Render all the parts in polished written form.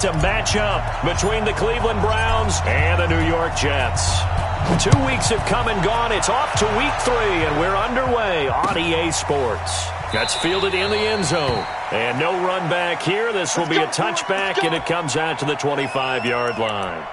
To match up between the Cleveland Browns and the New York Jets. 2 weeks have come and gone. It's off to week 3, and we're underway on EA Sports. That's fielded in the end zone. And no run back here. This will be a touchback, and it comes out to the 25-yard line.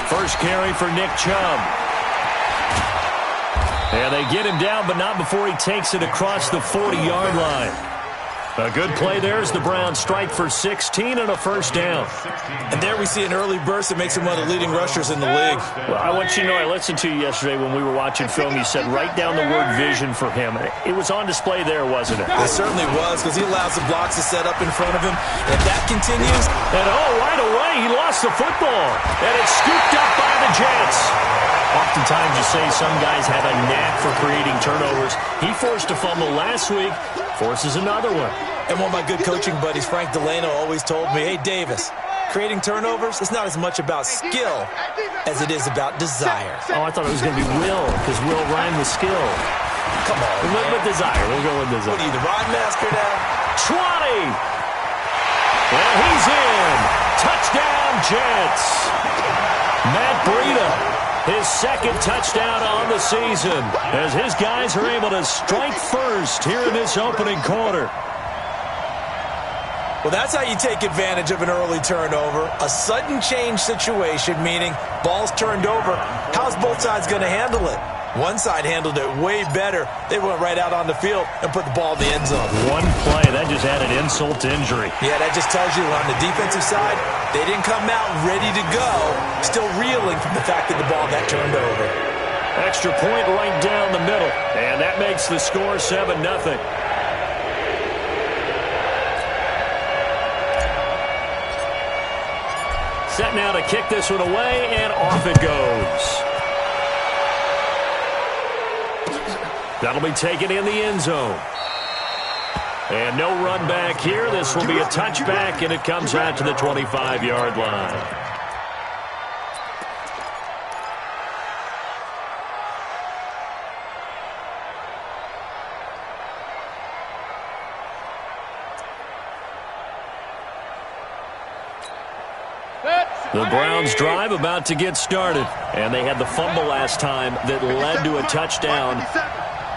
First carry for Nick Chubb. And they get him down, but not before he takes it across the 40-yard line. A good play there as the Browns strike for 16 and a first down. And there we see an early burst that makes him one of the leading rushers in the league. Well, I want you to know, I listened to you yesterday when we were watching film. You said write down the word vision for him. It was on display there, wasn't it? It certainly was, because he allows the blocks to set up in front of him. And if that continues... And right away, he lost the football. And it's scooped up by the Jets. Oftentimes you say some guys have a knack for creating turnovers. He forced a fumble last week, forces another one. And one of my good coaching buddies, Frank Delano, always told me, hey, Davis, creating turnovers is not as much about skill as it is about desire. Oh, I thought it was going to be will, because will rhyme with skill. Come on, with desire. We'll go with desire. What are you, the rhyme master now? 20! And he's in. Touchdown, Jets. Matt Breida, his second touchdown on the season, as his guys are able to strike first here in this opening quarter. Well, that's how you take advantage of an early turnover. A sudden change situation, meaning ball's turned over. How's both sides going to handle it? One side handled it way better. They went right out on the field and put the ball in the end zone. One play, that just added insult to injury. Yeah, that just tells you on the defensive side, they didn't come out ready to go, still reeling from the fact that the ball got turned over. Extra point right down the middle, and that makes the score 7-0. Set now to kick this one away, and off it goes. That'll be taken in the end zone. And no run back here. This will be a touchback, and it comes out to the 25-yard line. The Browns drive about to get started, and they had the fumble last time that led to a touchdown.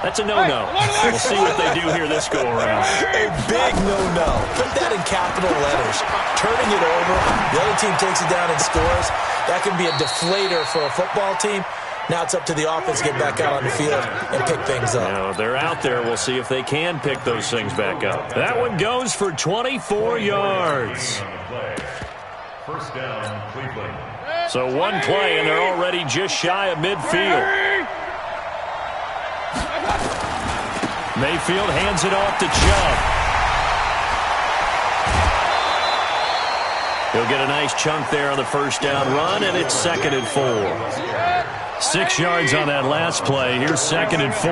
That's a no-no. We'll see what they do here this go-around. A big no-no. Put that in capital letters. Turning it over, the other team takes it down and scores. That can be a deflator for a football team. Now it's up to the offense to get back out on the field and pick things up. Now, they're out there. We'll see if they can pick those things back up. That one goes for 24 yards. First down, Cleveland. So one play, and they're already just shy of midfield. Mayfield hands it off to Chubb. He'll get a nice chunk there on the first down run, and it's 2nd and 4. 6 yards on that last play. Here's 2nd and 4.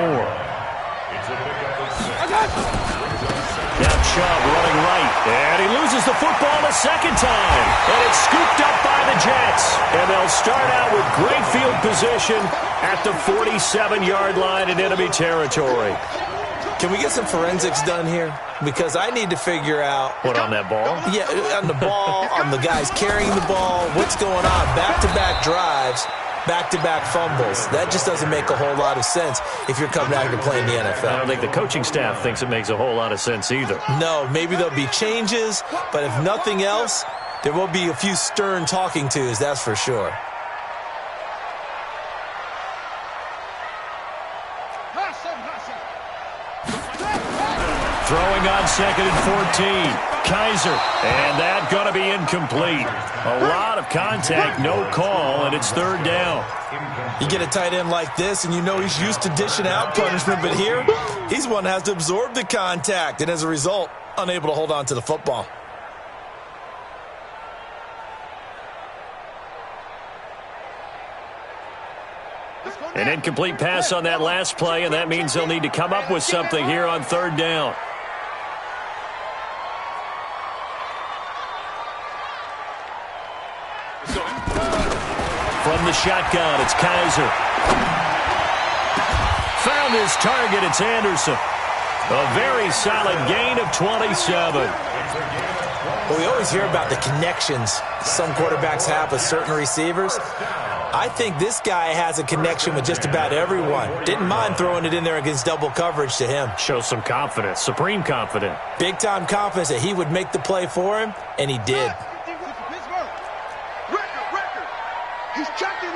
Now Chubb running right, and he loses the football a second time. And it's scooped up by the Jets. And they'll start out with great field position at the 47-yard line in enemy territory. Can we get some forensics done here? Because I need to figure out... What, on that ball? Yeah, on the ball, on the guys carrying the ball, what's going on. Back-to-back drives, back-to-back fumbles. That just doesn't make a whole lot of sense if you're coming out here to play in the NFL. I don't think the coaching staff thinks it makes a whole lot of sense either. No, maybe there'll be changes, but if nothing else, there will be a few stern talking tos, that's for sure. Throwing on 2nd and 14. Kaiser, and that going to be incomplete. A lot of contact, no call, and it's 3rd down. You get a tight end like this, and you know he's used to dishing out punishment, but here, he's one that has to absorb the contact, and as a result, unable to hold on to the football. An incomplete pass on that last play, and that means they'll need to come up with something here on 3rd down. From the shotgun, it's Kaiser. Found his target, it's Anderson. A very solid gain of 27. Well, we always hear about the connections some quarterbacks have with certain receivers. I think this guy has a connection with just about everyone. Didn't mind throwing it in there against double coverage to him. Shows some confidence, supreme confidence. Big-time confidence that he would make the play for him, and he did. He's checking.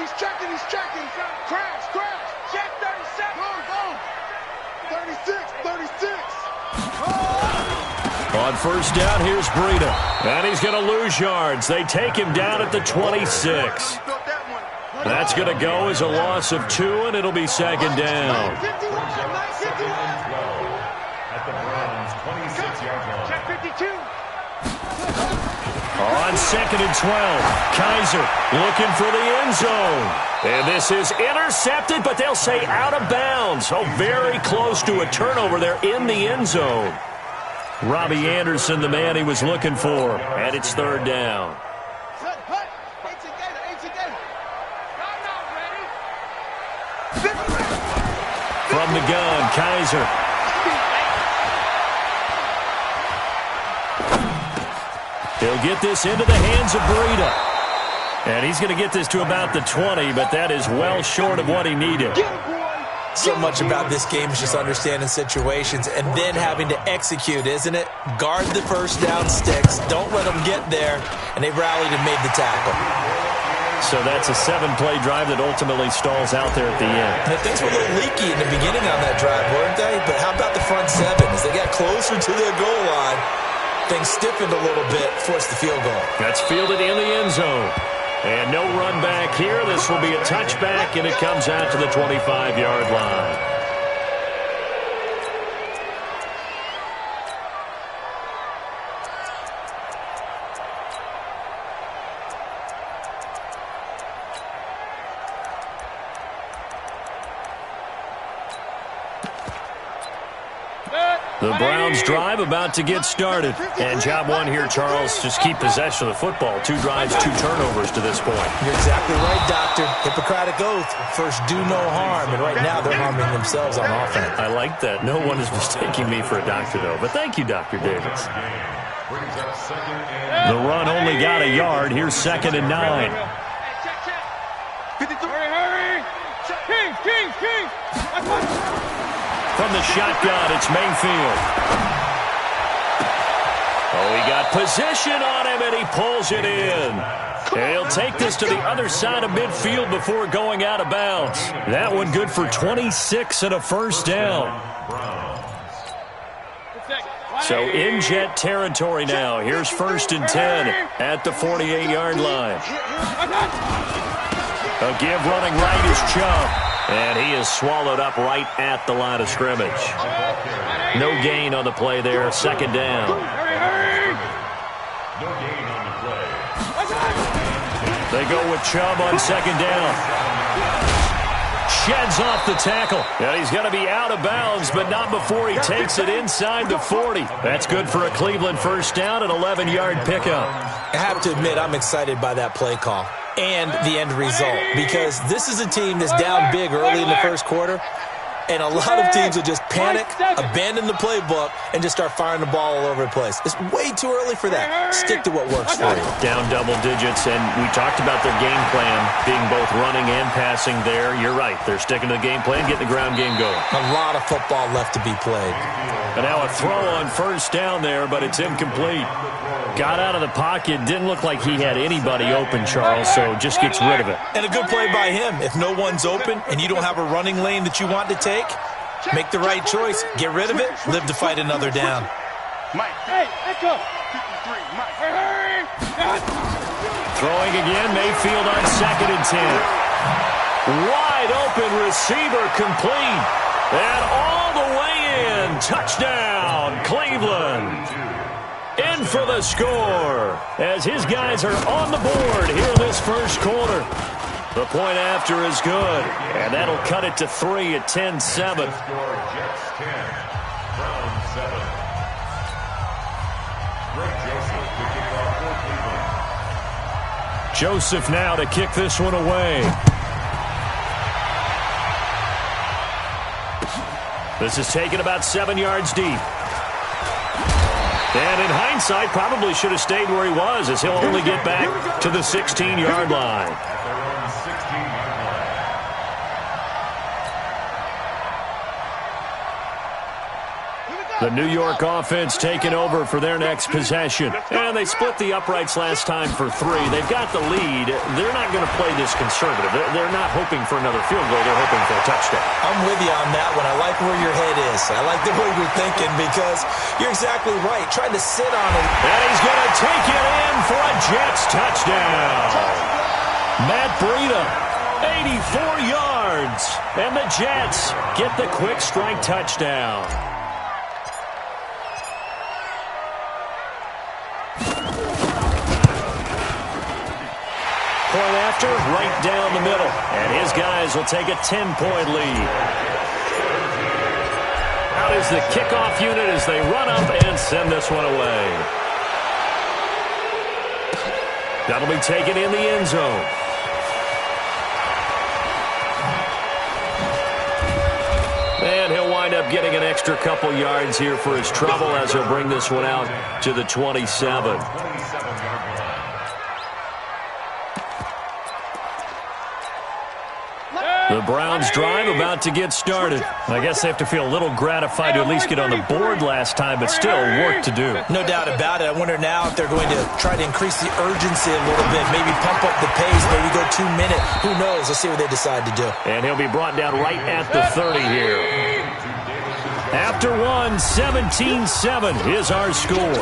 Crash. Check 37. Go. 36. On 1st down, here's Breida. And he's going to lose yards. They take him down at the 26. That's going to go as a loss of 2, and it'll be 2nd down. At the Browns' 26-yard line. Check 52. On 2nd and 12, Kaiser looking for the end zone. And this is intercepted, but they'll say out of bounds. Oh, very close to a turnover there in the end zone. Robbie Anderson, the man he was looking for, and it's 3rd down. From the gun, Kaiser. He'll get this into the hands of Breida. And he's going to get this to about the 20, but that is well short of what he needed. So much about this game is just understanding situations and then having to execute, isn't it? Guard the 1st down sticks. Don't let them get there. And they rallied and made the tackle. So that's a 7-play drive that ultimately stalls out there at the end. And things were a little leaky in the beginning on that drive, weren't they? But how about the front 7? As they got closer to their goal line, things stiffened a little bit, forced the field goal. That's fielded in the end zone. And no run back here. This will be a touchback, and it comes out to the 25-yard line. The Browns drive about to get started. And job one here, Charles, just keep possession of the football. 2 drives, 2 turnovers to this point. You're exactly right, Doctor. Hippocratic oath. First, do no harm. And right now, they're harming themselves on offense. I like that. No one is mistaking me for a doctor, though. But thank you, Dr. Davis. The run only got a yard. Here's 2nd and 9. Hurry. King. From the shotgun, it's Mayfield. Oh, he got position on him, and he pulls it in. He'll take this to the other side of midfield before going out of bounds. That one good for 26 and a 1st down. So in Jet territory now. Here's 1st and 10 at the 48-yard line. A give running right is Chubb. And he is swallowed up right at the line of scrimmage. No gain on the play there. 2nd down. No gain on the play. They go with Chubb on 2nd down. Sheds off the tackle. And he's going to be out of bounds, but not before he takes it inside the 40. That's good for a Cleveland 1st down, an 11-yard pickup. I have to admit, I'm excited by that play call and the end result, because this is a team that's down big early in the 1st quarter, and a lot of teams will just panic, abandon the playbook, and just start firing the ball all over the place. It's way too early for that. Stick to what works for you. Down double digits, and we talked about their game plan being both running and passing there. You're right. They're sticking to the game plan, getting the ground game going. A lot of football left to be played. And now a throw on 1st down there, but it's incomplete. Got out of the pocket. Didn't look like he had anybody open, Charles, so just gets rid of it. And a good play by him. If no one's open and you don't have a running lane that you want to take, Make the right choice. Get rid of it. Live to fight another down. Mike, hey, echo. 53, Mike. Hurry! Throwing again, Mayfield on 2nd and 10. Wide open receiver complete. And all the way in. Touchdown, Cleveland. In for the score as his guys are on the board here in this first quarter. The point after is good, and that'll cut it to 3 at 10-7. Score Jets 10, Browns 7. Greg Joseph to kick off for Cleveland. Joseph now to kick this one away. This is taken about 7 yards deep. And in hindsight, probably should have stayed where he was, as he'll only get back to the 16-yard line. At their own 16-yard line. The New York offense taking over for their next possession. And they split the uprights last time for 3. They've got the lead. They're not going to play this conservative. They're not hoping for another field goal. They're hoping for a touchdown. I'm with you on that one. I like where your head is. I like the way you're thinking because you're exactly right. Trying to sit on it. And he's going to take it in for a Jets touchdown. Matt Breida, 84 yards. And the Jets get the quick strike touchdown. Point after, right down the middle. And his guys will take a 10-point lead. Out is the kickoff unit as they run up and send this one away. That'll be taken in the end zone. And he'll wind up getting an extra couple yards here for his trouble as he'll bring this one out to the 27. The Browns drive about to get started. I guess they have to feel a little gratified to at least get on the board last time, but still work to do. No doubt about it. I wonder now if they're going to try to increase the urgency a little bit, maybe pump up the pace, maybe go 2 minutes. Who knows? Let's see what they decide to do. And he'll be brought down right at the 30 here. After one, 17-7 is our score.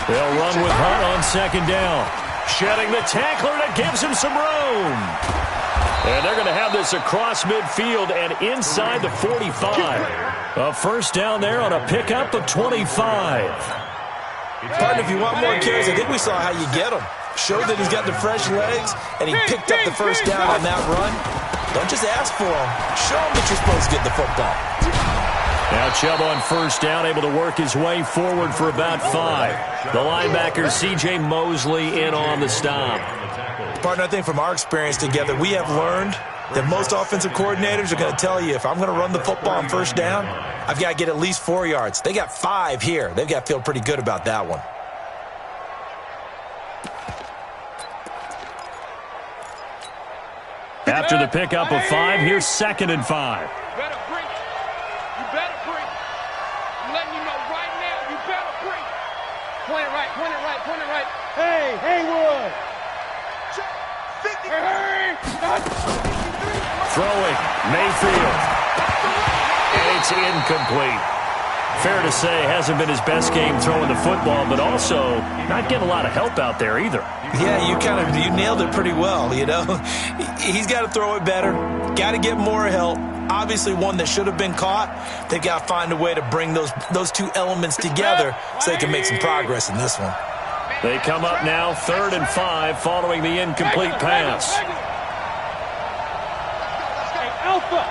They'll run with Hunt on 2nd down. Shedding the tackler, and it gives him some room. And they're going to have this across midfield and inside the 45. A first down there on a pickup of 25. Partner, if you want more carries, I think we saw how you get them. Showed that he's got the fresh legs, and he picked up the first down on that run. Don't just ask for them. Show them that you're supposed to get the football. Now Chubb on first down, able to work his way forward for about 5. The linebacker, C.J. Mosley, in on the stop. Partner, I think from our experience together, we have learned that most offensive coordinators are going to tell you, if I'm going to run the football on first down, I've got to get at least 4 yards. They got 5 here. They've got to feel pretty good about that one. After the pickup of 5, here's 2nd and 5. Point it right, point it right, point it right. Hey, Haywood. Hurry. Throwing, Mayfield. And it's incomplete. Fair to say, hasn't been his best game throwing the football, but also not getting a lot of help out there either. Yeah, you nailed it pretty well, you know. He's got to throw it better, got to get more help. Obviously one that should have been caught. They've got to find a way to bring those two elements together so they can make some progress in this one. They come up now 3rd and 5 following the incomplete pass. Alpha.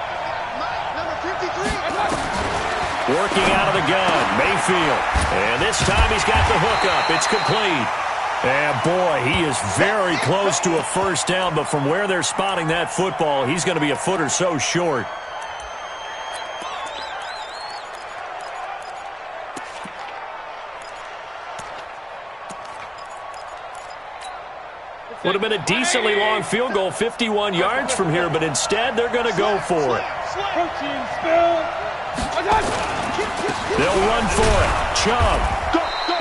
Working out of the gun, Mayfield. And this time he's got the hook up. It's complete. And, boy, he is very close to a first down, but from where they're spotting that football, he's going to be a foot or so short. Would have been a decently long field goal, 51 yards from here, but instead they're going to go for it. They'll run for it. Chubb.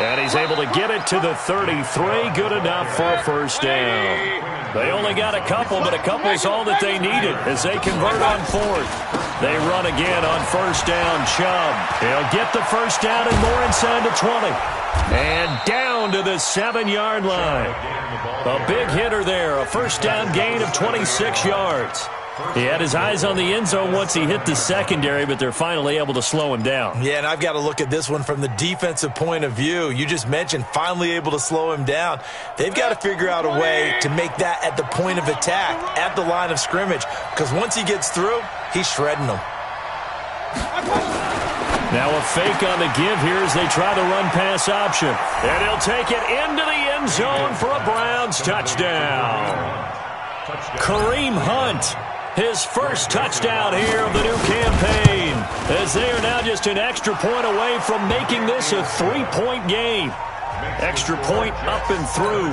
And he's able to get it to the 33. Good enough for a first down. They only got a couple, but a couple's all that they needed as they convert on fourth. They run again on first down. Chubb. He'll get the first down and more inside the 20. And down to the 7-yard line. A big hitter there. A first down gain of 26 yards. He had his eyes on the end zone once he hit the secondary, but they're finally able to slow him down. Yeah, and I've got to look at this one from the defensive point of view. You just mentioned finally able to slow him down. They've got to figure out a way to make that at the point of attack, at the line of scrimmage, because once he gets through, he's shredding them. Now a fake on the give here as they try the run-pass option. And he'll take it into the end zone for a Browns touchdown. Kareem Hunt. His first touchdown here of the new campaign, as they are now just an extra point away from making this a 3-point game. Extra point up and through.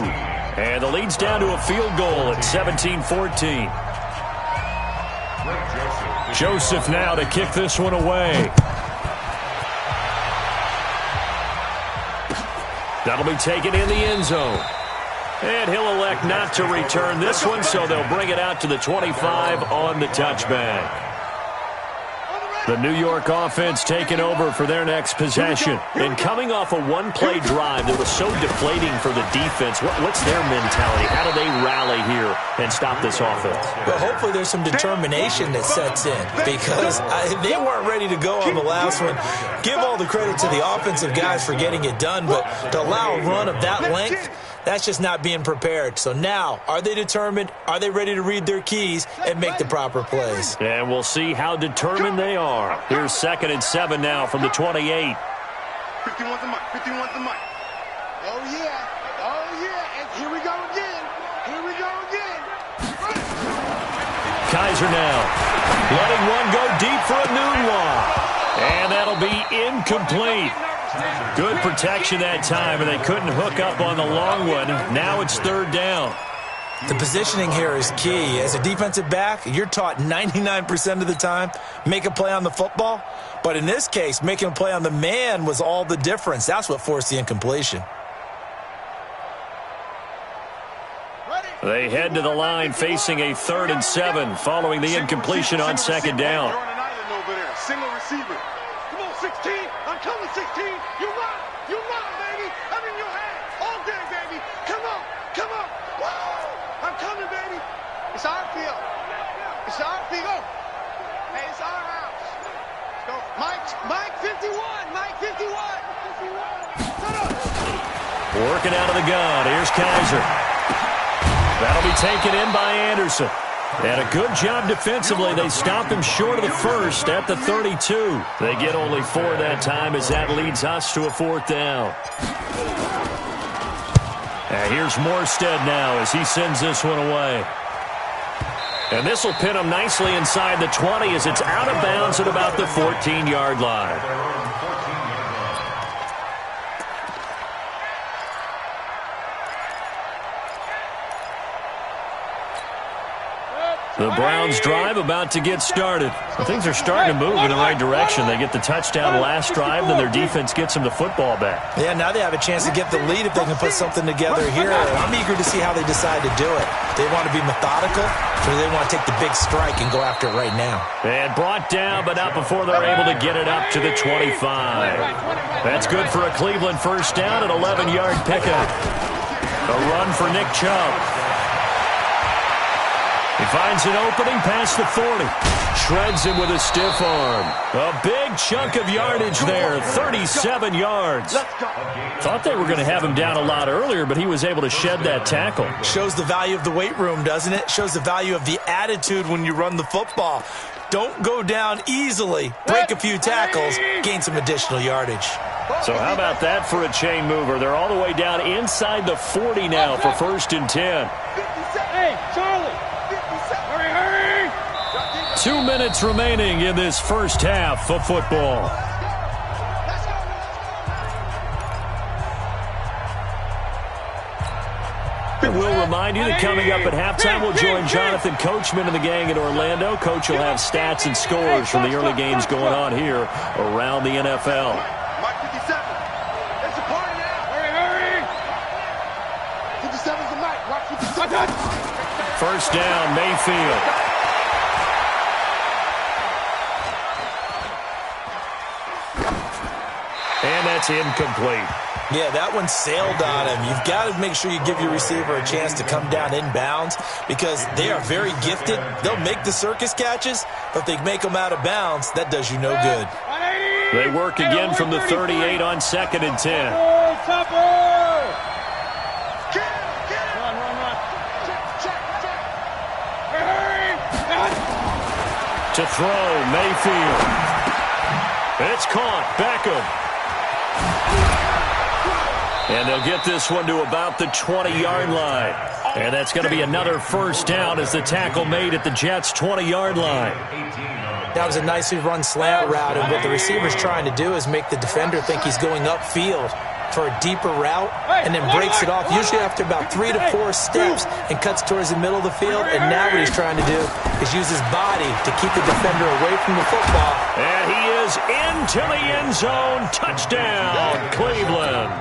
And the lead's down to a field goal at 17-14. Joseph now to kick this one away. That'll be taken in the end zone. And he'll elect not to return this one, so they'll bring it out to the 25 on the touchback. The New York offense taking over for their next possession. And coming off a one-play drive that was so deflating for the defense, what's their mentality? How do they rally here and stop this offense? Well, hopefully there's some determination that sets in, because they weren't ready to go on the last one. Give all the credit to the offensive guys for getting it done, but to allow a run of that length, that's just not being prepared. So now, are they determined? Are they ready to read their keys and make the proper plays? And we'll see how determined they are. Here's 2nd and 7 now from the 28. 51 the mic. 51 the mic. Oh, yeah. Oh, yeah. And here we go again. Here we go again. Kaiser now letting one go deep for a Nunwa. And that'll be incomplete. Good protection that time, and they couldn't hook up on the long one. Now it's 3rd down. The positioning here is key. As a defensive back, you're taught 99% of the time, make a play on the football. But in this case, making a play on the man was all the difference. That's what forced the incompletion. They head to the line facing a 3rd and 7 following the incompletion on 2nd down. Single receiver. Come on, 16. I'm coming, 16. You run, baby. I'm in your hand all day, baby. Come on. Woo! I'm coming, baby. It's our field. It's our field. Hey, it's our house. Let's go. Mike 51. Mike 51. Shut up. Working out of the gun. Here's Kaiser. That'll be taken in by Anderson. And a good job defensively. They stop him short of the first at the 32. They get only 4 that time as that leads us to a 4th down. And here's Morstead now as he sends this one away. And this will pin him nicely inside the 20 as it's out of bounds at about the 14-yard line. The Browns drive about to get started. Things are starting to move in the right direction. They get the touchdown last drive, then their defense gets them the football back. Yeah, now they have a chance to get the lead if they can put something together here. I'm eager to see how they decide to do it. They want to be methodical, or they want to take the big strike and go after it right now. And brought down, but not before they're able to get it up to the 25. That's good for a Cleveland first down, an 11-yard pickup. A run for Nick Chubb. He finds an opening past the 40. Shreds him with a stiff arm. A big chunk of yardage there, 37 yards. Thought they were going to have him down a lot earlier, but he was able to shed that tackle. Shows the value of the weight room, doesn't it? Shows the value of the attitude when you run the football. Don't go down easily. Break a few tackles, gain some additional yardage. So how about that for a chain mover? They're all the way down inside the 40 now for 1st and 10. Hey, Charlie. 2 minutes remaining in this first half of football. We will remind you that coming up at halftime, we'll join Jonathan Coachman and the gang in Orlando. Coach will have stats and scores from the early games going on here around the NFL. Mike 57. It's a party now. Hurry. 57's the mic. Watch 57. First down, Mayfield. And that's incomplete. Yeah, that one sailed on him. You've got to make sure you give your receiver a chance to come down inbounds because they are very gifted. They'll make the circus catches, but if they make them out of bounds, that does you no good. They work again from the 38 on 2nd and 10. To throw, Mayfield. It's caught. Beckham. And they'll get this one to about the 20-yard line. And that's going to be another first down as the tackle made at the Jets' 20-yard line. That was a nicely run slant route, and what the receiver's trying to do is make the defender think he's going upfield for a deeper route and then breaks it off, usually after about 3 to 4 steps, and cuts towards the middle of the field. And now what he's trying to do is use his body to keep the defender away from the football. And he is into the end zone. Touchdown, Cleveland.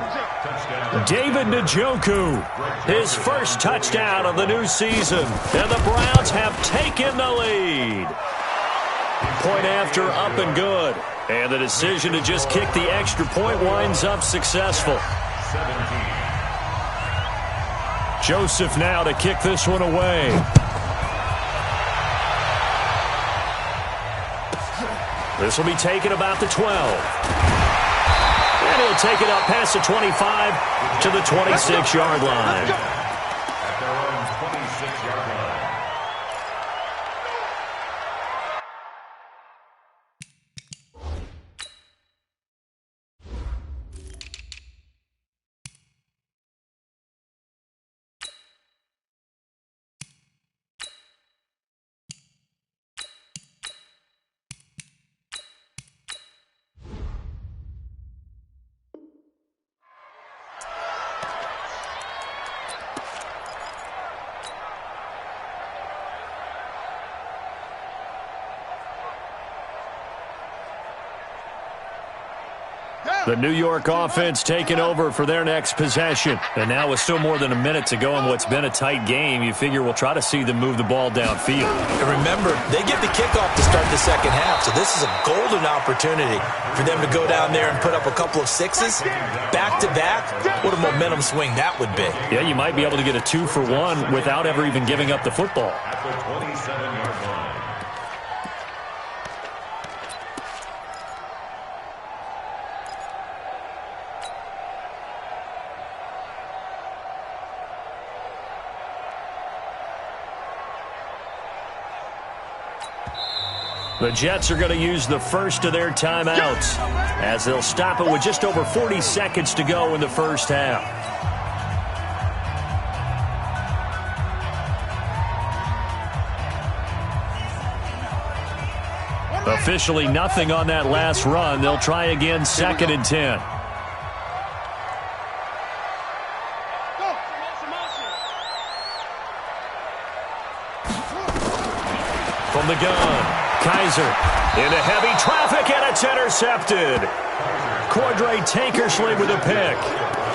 David Njoku, his first touchdown of the new season, and the Browns have taken the lead. Point after, up and good. And the decision to just kick the extra point winds up successful. Joseph now to kick this one away. This will be taken about the 12. And he'll take it up past the 25 to the 26-yard line. At their own 26-yard line. The New York offense taking over for their next possession. And now with still more than a minute to go in what's been a tight game, you figure we'll try to see them move the ball downfield. And remember, they get the kickoff to start the second half, so this is a golden opportunity for them to go down there and put up a couple of sixes back-to-back. What a momentum swing that would be. Yeah, you might be able to get a 2-for-1 without ever even giving up the football. At the 27-yard line. The Jets are going to use the first of their timeouts as they'll stop it with just over 40 seconds to go in the first half. Officially nothing on that last run. They'll try again 2nd and 10. From the gun. Kaiser into heavy traffic, and it's intercepted. Cordray Tankersley with a pick.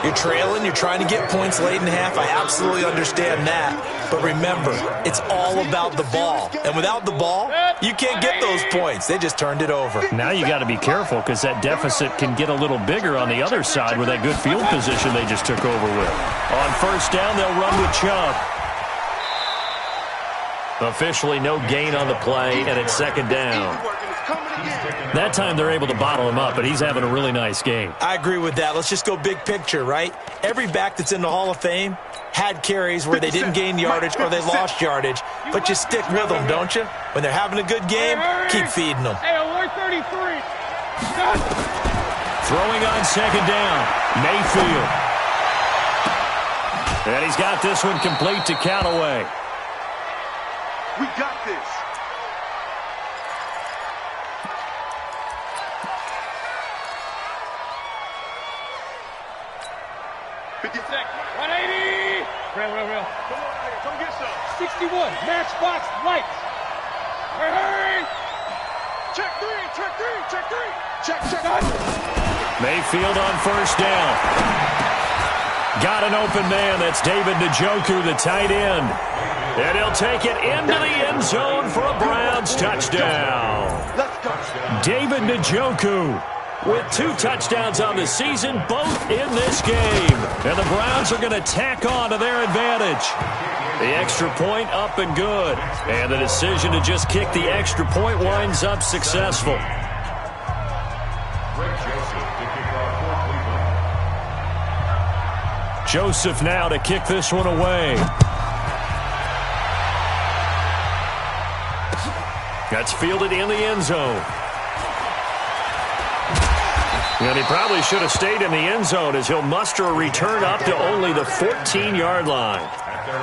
You're trailing, you're trying to get points late in half. I absolutely understand that. But remember, it's all about the ball. And without the ball, you can't get those points. They just turned it over. Now you got to be careful because that deficit can get a little bigger on the other side with that good field position they just took over with. On first down, they'll run with Chubb. Officially no gain on the play, and it's 2nd down. That time they're able to bottle him up, but he's having a really nice game. I agree with that. Let's just go big picture, right? Every back that's in the Hall of Fame had carries where they didn't gain yardage or they lost yardage, but you stick with them, don't you? When they're having a good game, keep feeding them. Hey, alert 33. Throwing on 2nd down, Mayfield. And he's got this one complete to Callaway. We got this. Real. Come get some. 61, matchbox, lights. Hey! Check three, check three, check three. Check. Mayfield on first down. Got an open man. That's David Njoku, the tight end. And he'll take it into the end zone for a Browns touchdown. Let's go. David Njoku with 2 touchdowns on the season, both in this game. And the Browns are going to tack on to their advantage. The extra point up and good. And the decision to just kick the extra point winds up successful. Joseph now to kick this one away. That's fielded in the end zone. And he probably should have stayed in the end zone as he'll muster a return up to only the 14-yard line.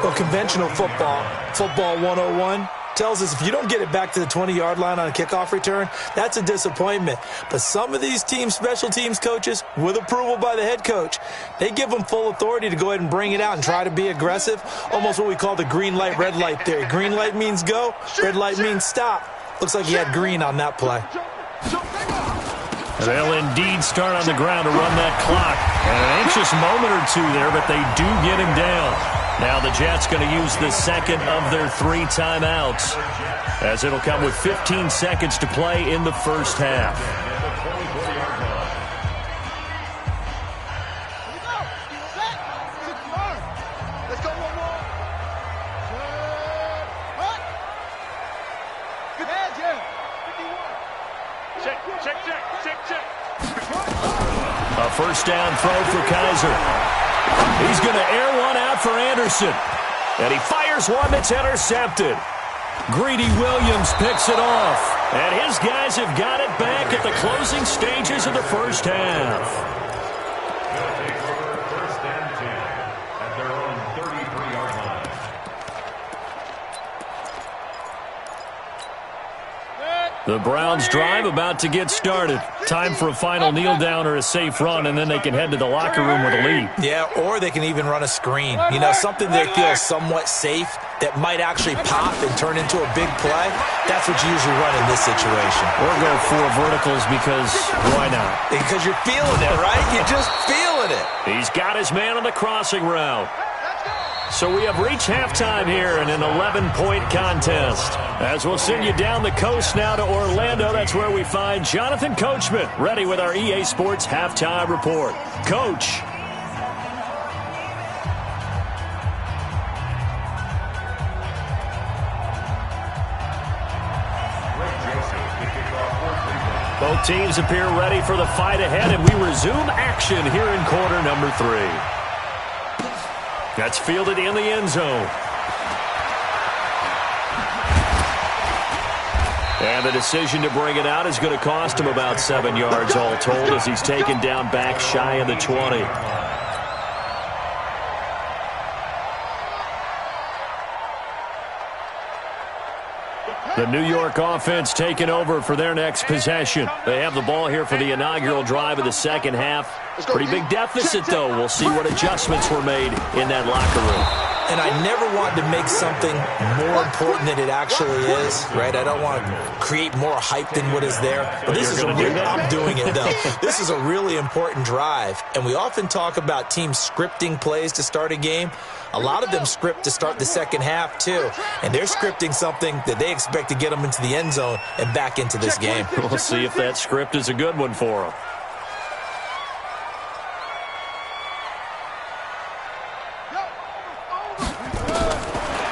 Well, conventional football 101, tells us if you don't get it back to the 20-yard line on a kickoff return, that's a disappointment. But some of these special teams coaches, with approval by the head coach, they give them full authority to go ahead and bring it out and try to be aggressive, almost what we call the green light, red light theory. Green light means go, red light means stop. Looks like he had green on that play. They'll indeed start on the ground to run that clock. And an anxious moment or two there, but they do get him down. Now the Jets going to use the second of their 3 timeouts, as it'll come with 15 seconds to play in the first half. Let's go one more. Check. A first down throw for Kaiser. He's going to air one out for Anderson. And he fires one that's intercepted. Greedy Williams picks it off. And his guys have got it back at the closing stages of the first half. First and 10 at their own 33-yard line. The Browns drive about to get started. Time for a final kneel down or a safe run, and then they can head to the locker room with a lead. Yeah, or they can even run a screen. You know, something they feel somewhat safe that might actually pop and turn into a big play. That's what you usually run in this situation. Or go 4 verticals because why not? Because you're feeling it, right? You're just feeling it. He's got his man on the crossing route. So we have reached halftime here in an 11-point contest. As we'll send you down the coast now to Orlando, that's where we find Jonathan Coachman, ready with our EA Sports Halftime Report. Coach. Both teams appear ready for the fight ahead, and we resume action here in quarter number 3. That's fielded in the end zone. And the decision to bring it out is going to cost him about 7 yards all told as he's taken down back shy of the 20. The New York offense taking over for their next possession. They have the ball here for the inaugural drive of the second half. Pretty big deficit, though. We'll see what adjustments were made in that locker room. And I never want to make something more important than it actually is, right? I don't want to create more hype than what is there. But this is I'm doing it, though. This is a really important drive. And we often talk about teams scripting plays to start a game. A lot of them script to start the second half, too. And they're scripting something that they expect to get them into the end zone and back into this game. We'll see if that script is a good one for them.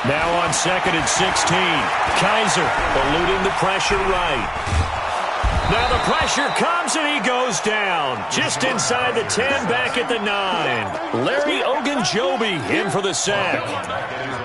Now on second and 16. Kaiser eluding the pressure right. Now the pressure comes and he goes down. Just inside the 10, back at the 9. Larry Ogunjobi in for the sack.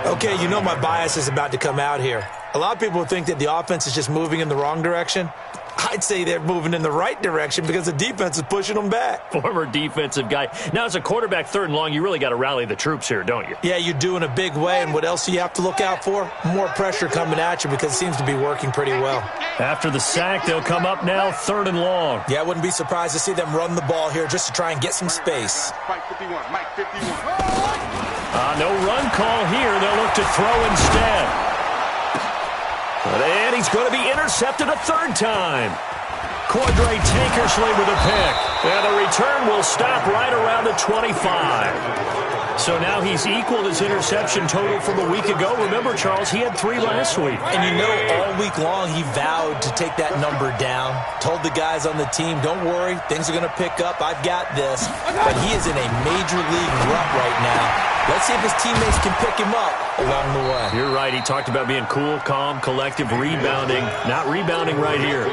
Okay, you know my bias is about to come out here. A lot of people think that the offense is just moving in the wrong direction. I'd say they're moving in the right direction because the defense is pushing them back. Former defensive guy. Now, as a quarterback, 3rd and long, you really got to rally the troops here, don't you? Yeah, you do in a big way. And what else do you have to look out for? More pressure coming at you because it seems to be working pretty well. After the sack, they'll come up now 3rd and long. Yeah, I wouldn't be surprised to see them run the ball here just to try and get some space. Mike 51, Mike 51. No run call here. They'll look to throw instead. And he's going to be intercepted a third time. Cordray Tankersley with a pick. And the return will stop right around the 25. So now he's equaled his interception total from a week ago. Remember, Charles, he had 3 last week. And you know, all week long he vowed to take that number down. Told the guys on the team, don't worry, things are going to pick up. I've got this. But he is in a major league rut right now. Let's see if his teammates can pick him up along the way. You're right. He talked about being cool, calm, collective, rebounding. Not rebounding right here.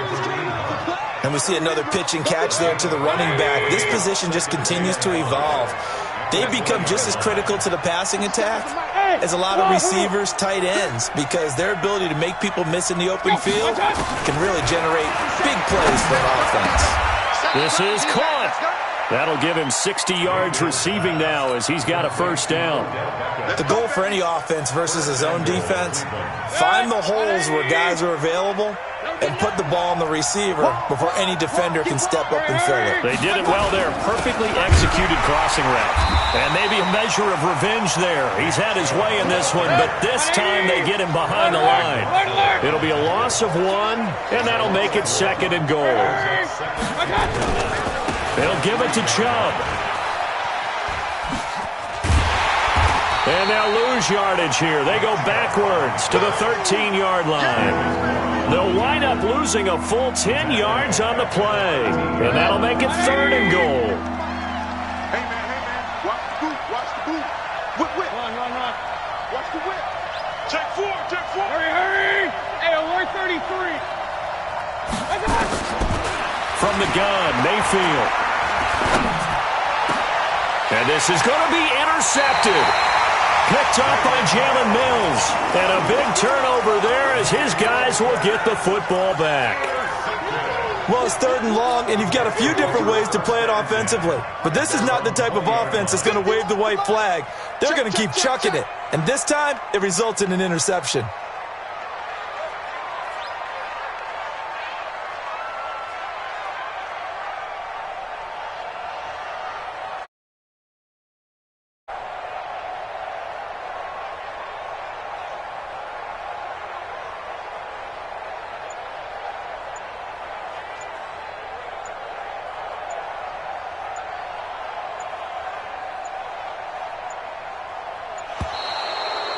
And we see another pitch and catch there to the running back. This position just continues to evolve. They become just as critical to the passing attack as a lot of receivers, tight ends, because their ability to make people miss in the open field can really generate big plays for an offense. This is caught. That'll give him 60 yards receiving now as he's got a first down. The goal for any offense versus his own defense, find the holes where guys are available and put the ball on the receiver before any defender can step up and fill it. They did it well there. Perfectly executed crossing route. And maybe a measure of revenge there. He's had his way in this one, but this time they get him behind the line. It'll be a loss of 1, and that'll make it 2nd and goal. They'll give it to Chubb. And they'll lose yardage here. They go backwards to the 13-yard line. They'll wind up losing a full 10 yards on the play. And that'll make it 3rd and goal. Hey, man. Watch the boot. Watch the boot. Whip. Run. Watch the whip. Check 4. Hurry. Hey, alert 33. From the gun, Mayfield. And this is going to be intercepted. Picked up by Jalen Mills. And a big turnover there as his guys will get the football back. Well, it's 3rd and long, and you've got a few different ways to play it offensively. But this is not the type of offense that's going to wave the white flag. They're going to keep chucking it. And this time, it results in an interception.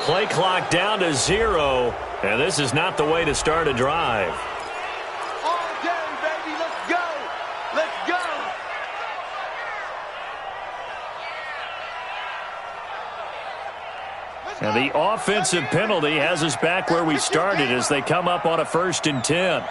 Play clock down to 0, and this is not the way to start a drive. All day, baby. Let's go. And the offensive penalty has us back where we started as they come up on a 1st and 10.